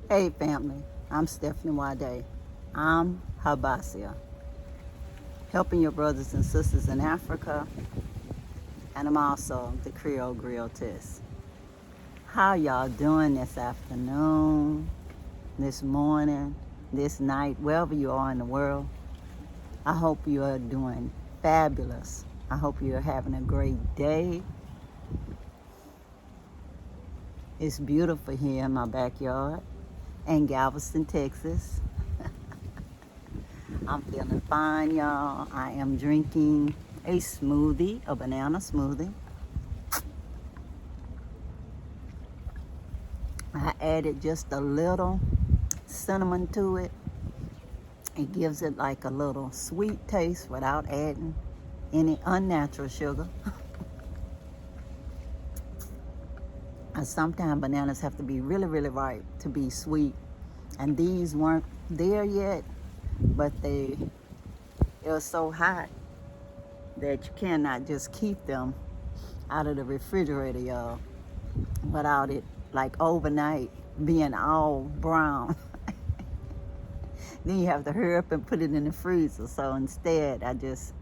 Hey family, I'm Stephanie Wade. I'm Habasia, helping your brothers and sisters in Africa, and I'm also the Creole Grill Test. How y'all doing this afternoon, this morning, this night, wherever you are in the world? I hope you are doing fabulous. I hope you're having a great day. It's beautiful here in my backyard in Galveston, Texas. I'm feeling fine, y'all. I am drinking a smoothie, a banana smoothie. I added just a little cinnamon to it. It gives it like a little sweet taste without adding any unnatural sugar. And sometimes bananas have to be really, really ripe to be sweet. And these weren't there yet, but it was so hot that you cannot just keep them out of the refrigerator, y'all, without it like overnight being all brown. Then you have to hurry up and put it in the freezer. So instead, I just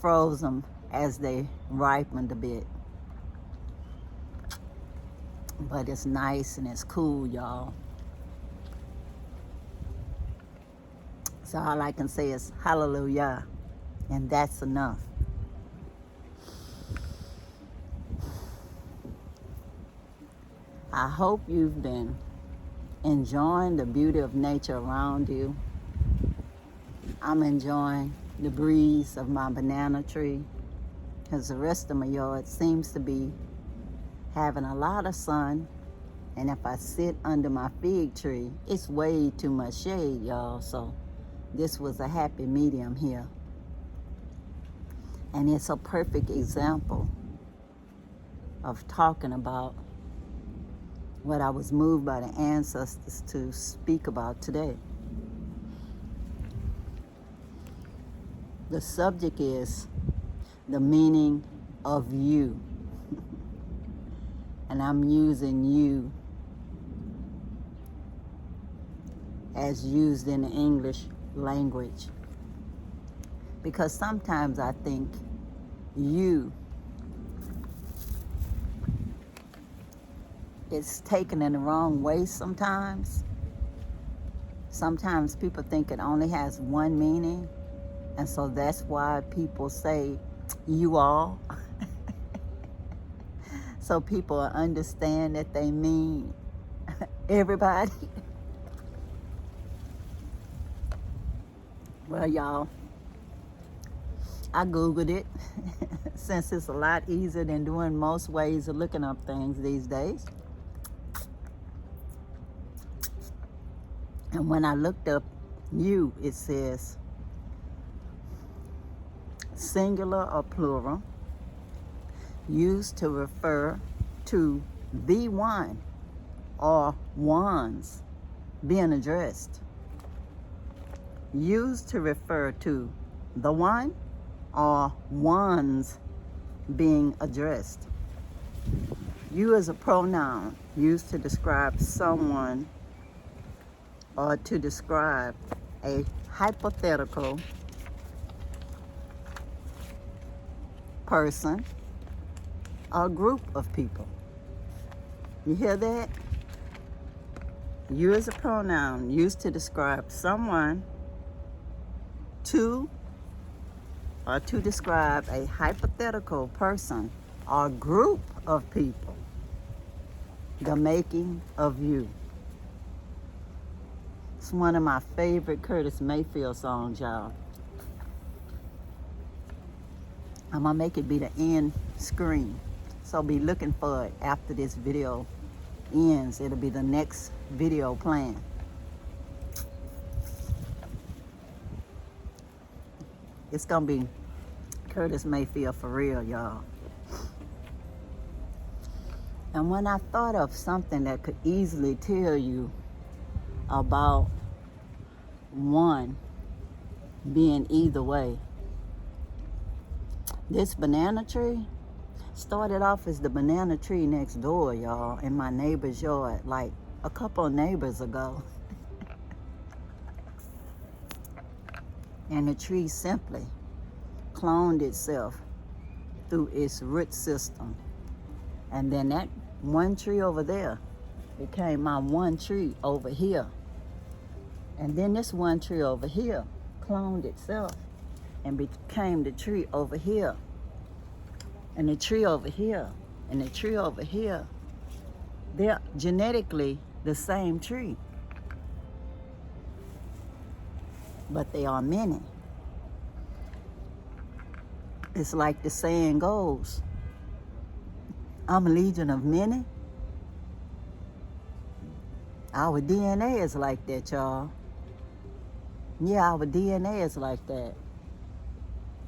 froze them as they ripened a bit. But it's nice and it's cool, y'all. So all I can say is hallelujah, and that's enough. I hope you've been enjoying the beauty of nature around you. I'm enjoying the breeze of my banana tree because the rest of my yard seems to be having a lot of sun. And if I sit under my fig tree, it's way too much shade, y'all. So this was a happy medium here. And it's a perfect example of talking about what I was moved by the ancestors to speak about today. The subject is the meaning of you. And I'm using you as used in the English language. Because sometimes I think you is taken in the wrong way sometimes. Sometimes people think it only has one meaning. And so that's why people say you all. So people understand that they mean everybody. Well, y'all, I Googled it since it's a lot easier than doing most ways of looking up things these days. And when I looked up you, it says singular or plural, used to refer to the one or ones being addressed. Used to refer to the one or ones being addressed. You is a pronoun used to describe someone or to describe a hypothetical person or group of people. You hear that? You is a pronoun used to describe someone, to, or to describe a hypothetical person or group of people. The making of you. It's one of my favorite Curtis Mayfield songs, y'all. I'm gonna make it be the end screen. So be looking for it after this video ends. It'll be the next video playing. It's gonna be Curtis Mayfield for real, y'all. And when I thought of something that could easily tell you about one being either way, this banana tree started off as the banana tree next door, y'all, in my neighbor's yard, like a couple of neighbors ago. And the tree simply cloned itself through its root system. And then that one tree over there became my one tree over here. And then this one tree over here cloned itself and became the tree over here. And the tree over here, and the tree over here, they're genetically the same tree, but they are many. It's like the saying goes, I'm a legion of many. Our DNA is like that, y'all. Yeah, our DNA is like that.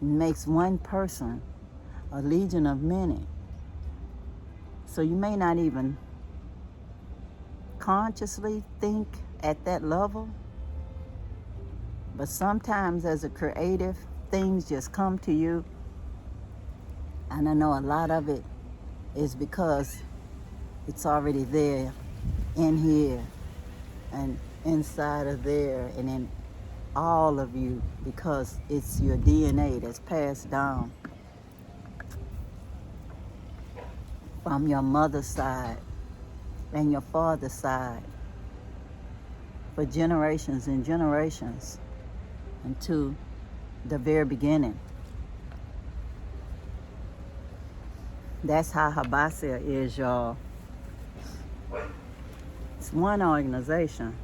It makes one person a legion of many. So you may not even consciously think at that level, but sometimes as a creative, things just come to you. And I know a lot of it is because it's already there in here and inside of there and in all of you, because it's your DNA that's passed down from your mother's side and your father's side for generations and generations into the very beginning. That's how Habasia is, y'all. It's one organization,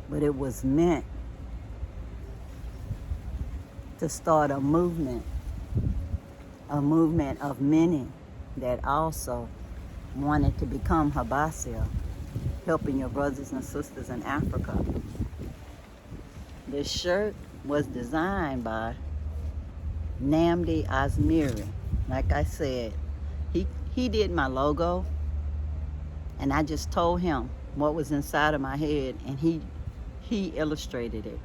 but it was meant to start a movement of many that also wanted to become Habasia, helping your brothers and sisters in Africa. This shirt was designed by Namdi Asmiri. Like I said, he did my logo, and I just told him what was inside of my head, and he illustrated it.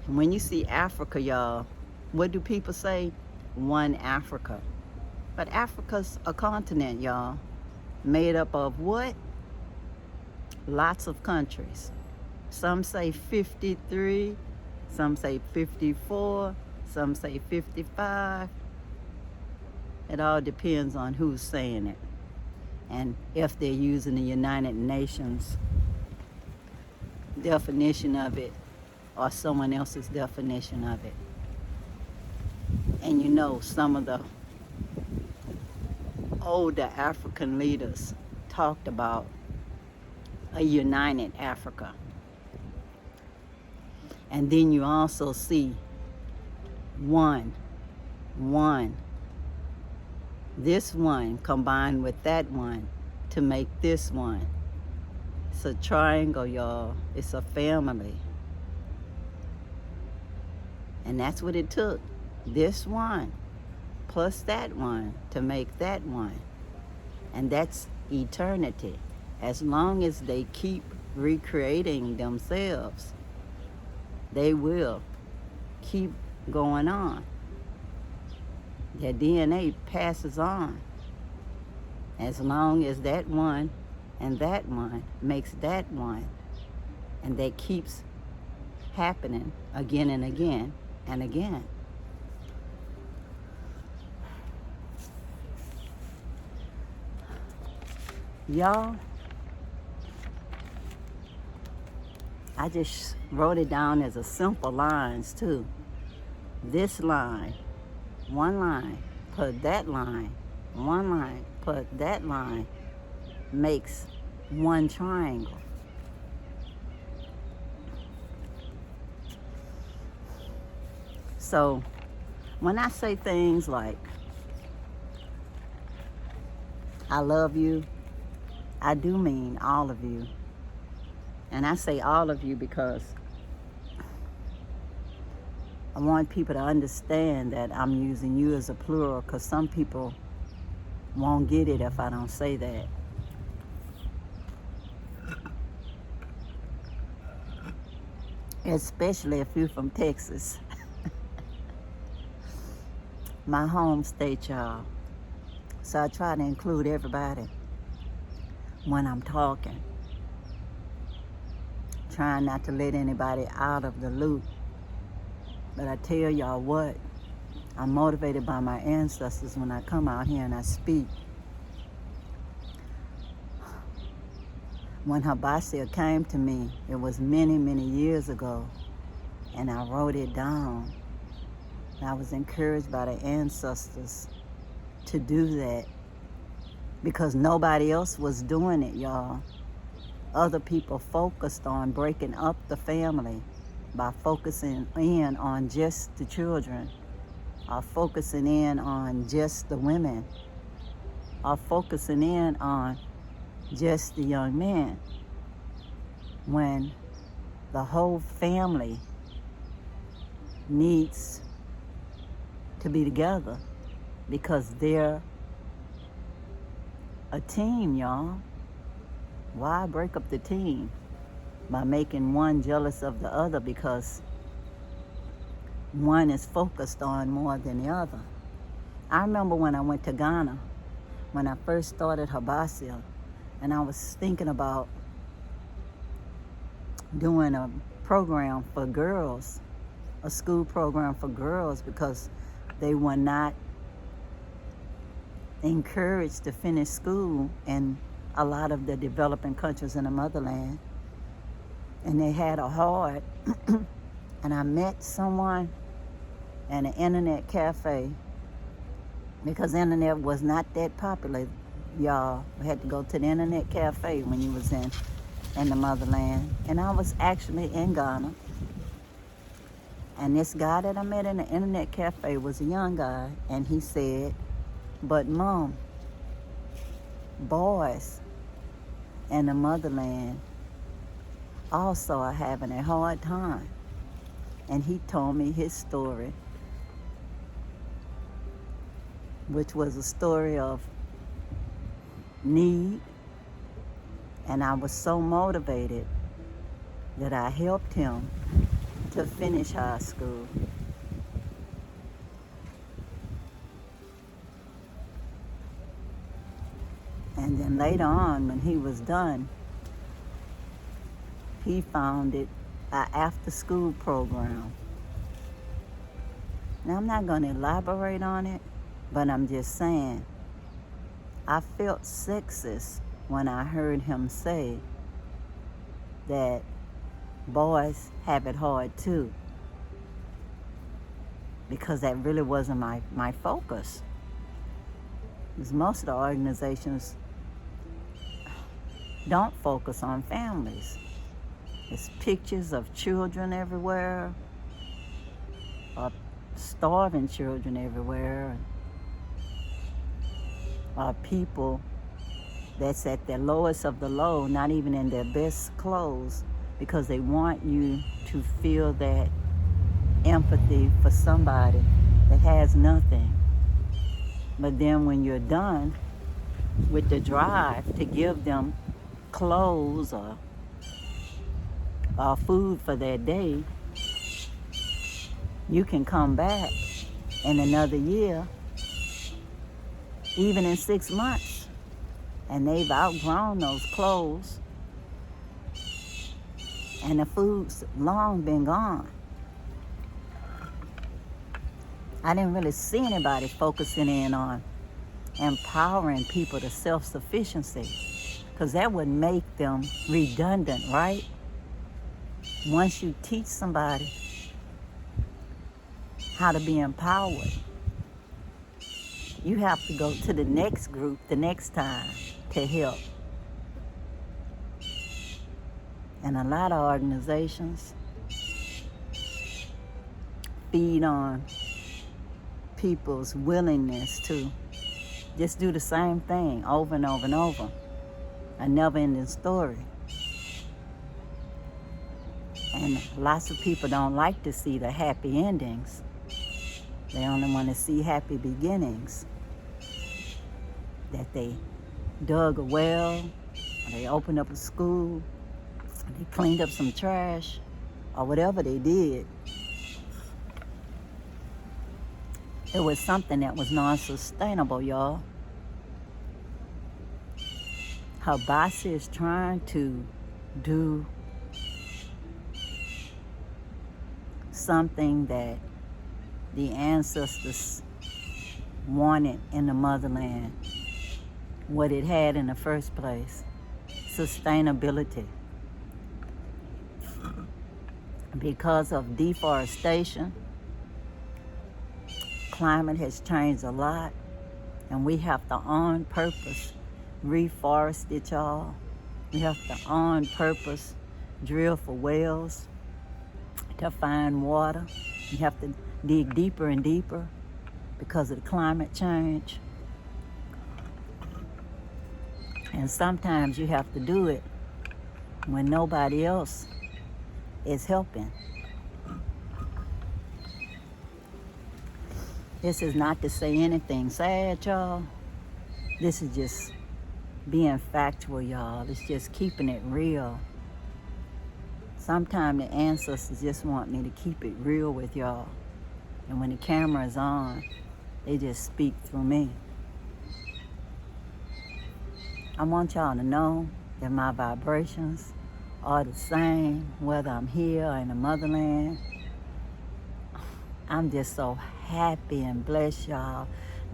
And when you see Africa, y'all, what do people say? One Africa. But Africa's a continent, y'all, made up of what? Lots of countries. Some say 53, some say 54, some say 55. It all depends on who's saying it and if they're using the United Nations definition of it or someone else's definition of it. And you know, some of the older African leaders talked about a united Africa. And then you also see one. This one combined with that one to make this one. It's a triangle, y'all. It's a family. And that's what it took. This one plus that one to make that one. And that's eternity. As long as they keep recreating themselves, they will keep going on. Their DNA passes on. As long as that one and that one makes that one, And that keeps happening again and again and again. Y'all, I just wrote it down as a simple lines too. This line, one line, put that line, one line, put that line, makes one triangle. So when I say things like, I love you, I do mean all of you. And I say all of you because I want people to understand that I'm using you as a plural, because some people won't get it if I don't say that. Especially if you're from Texas. My home state, y'all. So I try to include everybody when I'm talking. Trying not to let anybody out of the loop. But I tell y'all what, I'm motivated by my ancestors when I come out here and I speak. When Habasia came to me, it was many, many years ago, and I wrote it down. And I was encouraged by the ancestors to do that because nobody else was doing it, y'all. Other people focused on breaking up the family by focusing in on just the children, or focusing in on just the women, or focusing in on just the young men, when the whole family needs to be together because they're a team, y'all. Why break up the team by making one jealous of the other because one is focused on more than the other? I remember when I went to Ghana, when I first started Habasia, and I was thinking about doing a program for girls, a school program for girls, because they were not encouraged to finish school in a lot of the developing countries in the motherland. And they had a hard, and I met someone in an internet cafe, because the internet was not that popular, y'all. We had to go to the internet cafe when you was in the motherland. And I was actually in Ghana. And this guy that I met in the internet cafe was a young guy, and he said, but Mom, boys in the motherland also are having a hard time. And he told me his story, which was a story of need. And I was so motivated that I helped him to finish high school. And then later on, when he was done, he founded an after-school program. Now, I'm not going to elaborate on it, but I'm just saying, I felt sexist when I heard him say that boys have it hard too, because that really wasn't my focus. Because most of the organizations don't focus on families. It's pictures of children everywhere, or starving children everywhere, or people that's at their lowest of the low, not even in their best clothes, because they want you to feel that empathy for somebody that has nothing. But then when you're done with the drive to give them clothes or food for their day, you can come back in another year, even in 6 months, and they've outgrown those clothes, And the food's long been gone. I didn't really see anybody focusing in on empowering people to self-sufficiency, because that would make them redundant, right? Once you teach somebody how to be empowered, you have to go to the next group the next time to help. And a lot of organizations feed on people's willingness to just do the same thing over and over and over. A never-ending story. And lots of people don't like to see the happy endings. They only want to see happy beginnings. That they dug a well, or they opened up a school, or they cleaned up some trash, or whatever they did. It was something that was non-sustainable, y'all. Habasi is trying to do something that the ancestors wanted in the motherland, what it had in the first place: sustainability. Because of deforestation, climate has changed a lot, and we have to on purpose reforest it, y'all. We have to on purpose drill for wells to find water. You have to dig deeper and deeper because of the climate change. And sometimes you have to do it when nobody else is helping. This is not to say anything sad, y'all. This is just being factual, y'all. It's just keeping it real. Sometimes the ancestors just want me to keep it real with y'all. And when the camera is on, they just speak through me. I want y'all to know that my vibrations are the same, whether I'm here or in the motherland. I'm just so happy and blessed, y'all,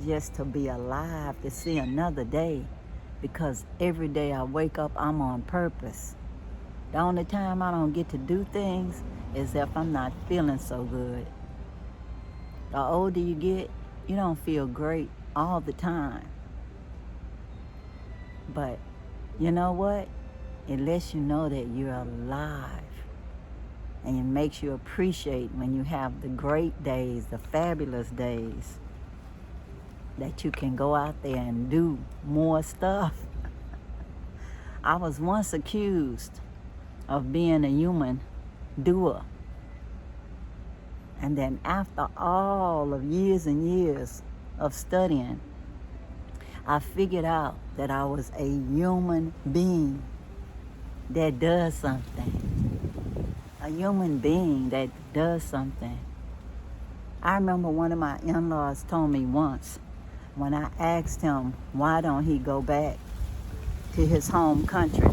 just to be alive, to see another day. Because every day I wake up, I'm on purpose. The only time I don't get to do things is if I'm not feeling so good. The older you get, you don't feel great all the time. But you know what? It lets you know that you're alive. And it makes you appreciate when you have the great days, the fabulous days, that you can go out there and do more stuff. I was once accused of being a human doer. And then after all of years and years of studying, I figured out that I was a human being that does something. A human being that does something. I remember one of my in-laws told me once, when I asked him why don't he go back to his home country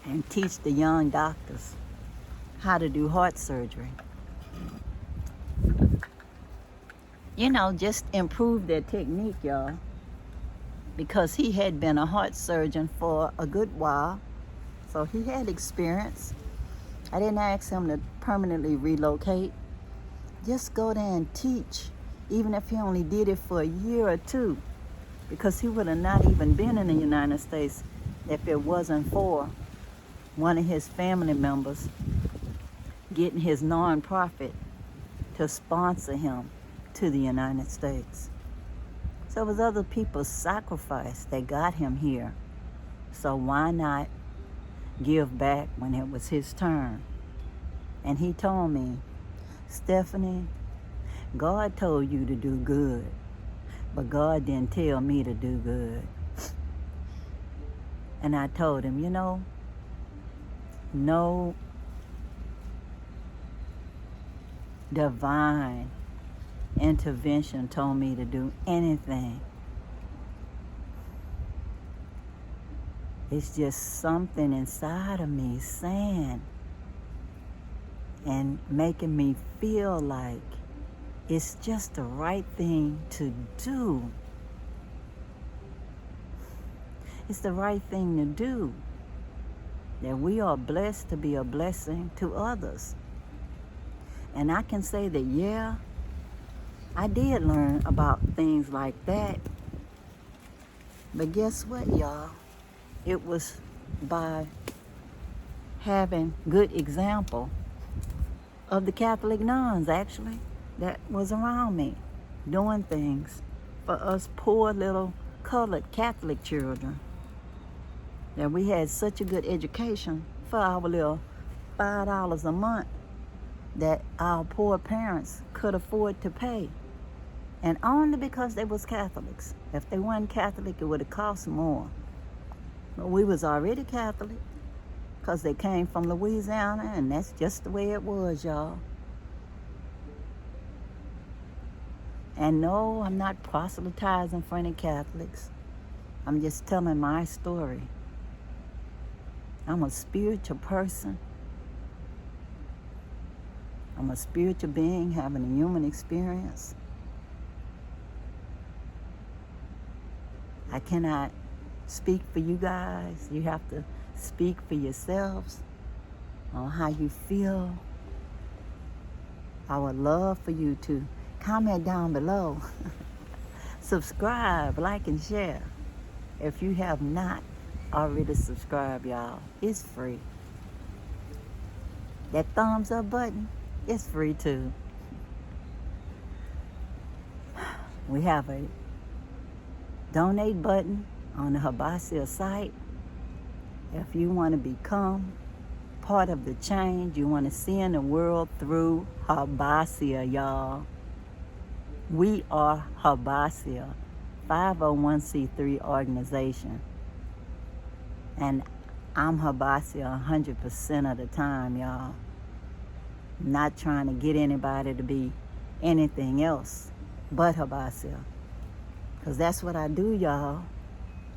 and teach the young doctors how to do heart surgery. You know, just improve their technique, y'all. Because he had been a heart surgeon for a good while, so he had experience. I didn't ask him to permanently relocate. Just go there and teach, even if he only did it for a year or two, because he would have not even been in the United States if it wasn't for one of his family members getting his nonprofit to sponsor him to the United States. So it was other people's sacrifice that got him here. So why not give back when it was his turn? And he told me, Stephanie, God told you to do good, but God didn't tell me to do good. And I told him, you know, no divine intervention told me to do anything. It's just something inside of me saying and making me feel like it's just the right thing to do. It's the right thing to do. That we are blessed to be a blessing to others. And I can say that, yeah, I did learn about things like that. But guess what, y'all? It was by having good example of the Catholic nuns, actually, that was around me, doing things for us poor little colored Catholic children. That we had such a good education for our little $5 a month that our poor parents could afford to pay. And only because they was Catholics. If they weren't Catholic, it would have cost more. But we was already Catholic because they came from Louisiana, and that's just the way it was, y'all. And no, I'm not proselytizing for any Catholics. I'm just telling my story. I'm a spiritual person. I'm a spiritual being having a human experience. I cannot speak for you guys. You have to speak for yourselves on how you feel. I would love for you to comment down below. Subscribe, like, and share. If you have not already subscribed, y'all, it's free. That thumbs up button, it's free too. We have a donate button on the Habasia site. If you want to become part of the change, you want to see in the world through Habasia, y'all. We are Habasia, 501c3 organization. And I'm Habasia 100% of the time, y'all. Not trying to get anybody to be anything else but Habasia. Because that's what I do, y'all.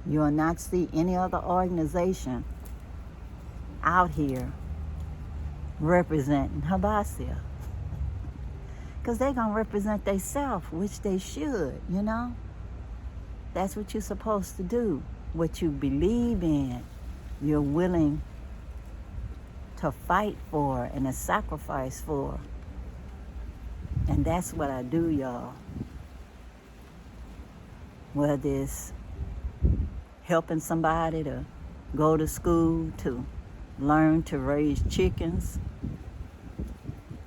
You will not see any other organization out here representing Habasia. Because they're going to represent themselves, which they should, you know. That's what you're supposed to do. What you believe in, you're willing to fight for and to sacrifice for. And that's what I do, y'all. Whether it's helping somebody to go to school, to learn to raise chickens,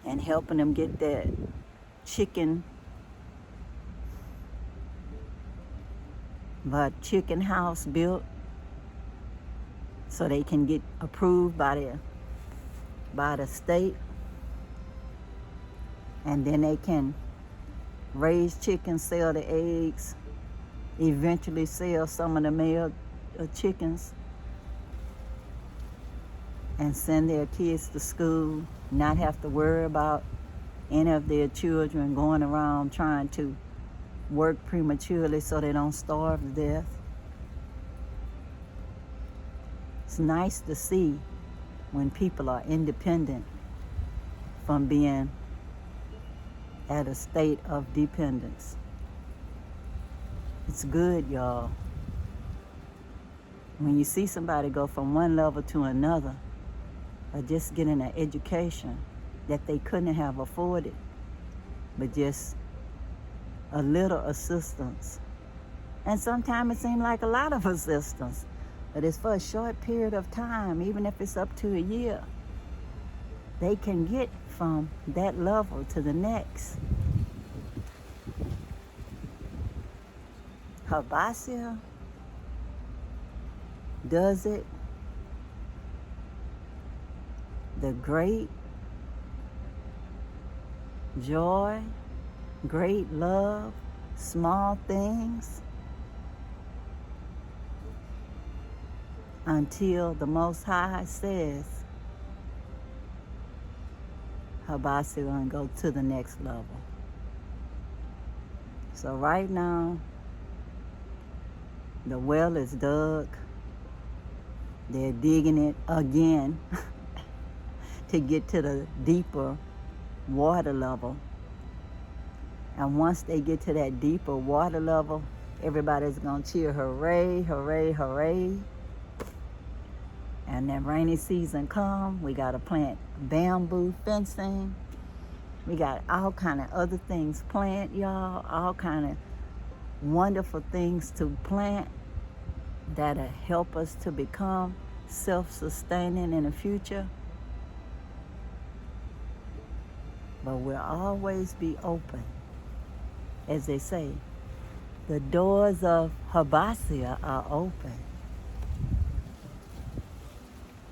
and helping them get that chicken house built so they can get approved by the state, and then they can raise chickens, sell the eggs, eventually sell some of the male chickens, and send their kids to school, not have to worry about any of their children going around trying to work prematurely so they don't starve to death. It's nice to see when people are independent from being at a state of dependence. It's good, y'all. When you see somebody go from one level to another, or just getting an education that they couldn't have afforded, but just a little assistance. And sometimes it seems like a lot of assistance, but it's for a short period of time, even if it's up to a year. They can get from that level to the next. Habasia does it the great joy, great love, small things, until the Most High says Habasia gonna go to the next level. So right now, the well is dug. They're digging it again to get to the deeper water level. And once they get to that deeper water level, everybody's going to cheer, hooray, hooray, hooray. And then rainy season come, we got to plant bamboo fencing. We got all kind of other things plant, y'all. All kind of wonderful things to plant that'll help us to become self-sustaining in the future. But we'll always be open. As they say, the doors of Habasia are open.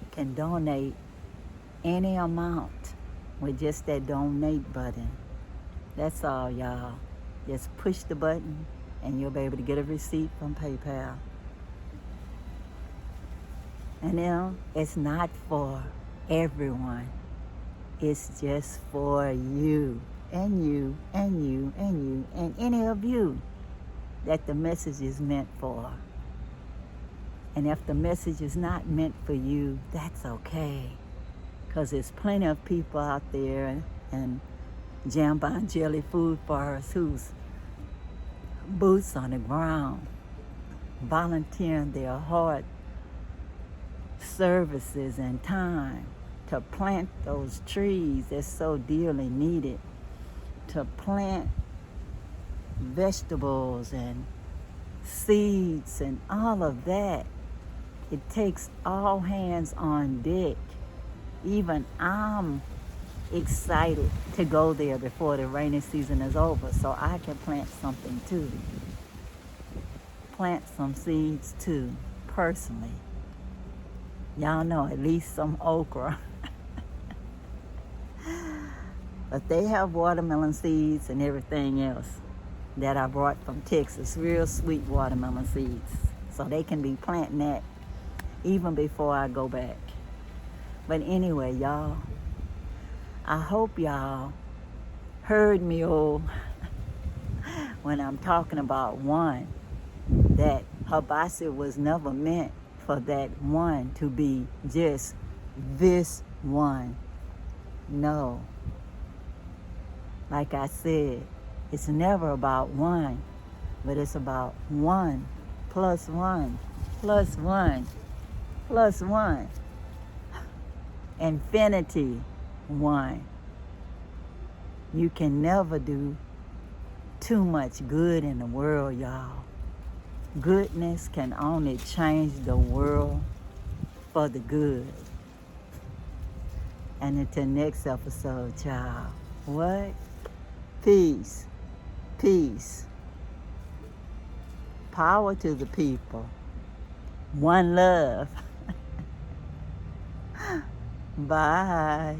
You can donate any amount with just that donate button. That's all, y'all. Just push the button and you'll be able to get a receipt from PayPal. And then it's not for everyone. It's just for you and you and you and you and any of you that the message is meant for. And if the message is not meant for you, that's okay. Because there's plenty of people out there in Jambon Jelly Food Forest whose boots on the ground, volunteering their hard services and time to plant those trees that's so dearly needed, to plant vegetables and seeds and all of that. It takes all hands on deck. Even I'm excited to go there before the rainy season is over so I can plant something too. Plant some seeds too, personally. Y'all know at least some okra. But they have watermelon seeds and everything else that I brought from Texas, real sweet watermelon seeds. So they can be planting that even before I go back. But anyway, y'all, I hope y'all heard me when I'm talking about one, that Habasia was never meant for that one to be just this one. No. Like I said, it's never about one, but it's about one plus one plus one plus one. Infinity one. You can never do too much good in the world, y'all. Goodness can only change the world for the good. And until next episode, y'all. What? Peace. Peace. Power to the people. One love. Bye.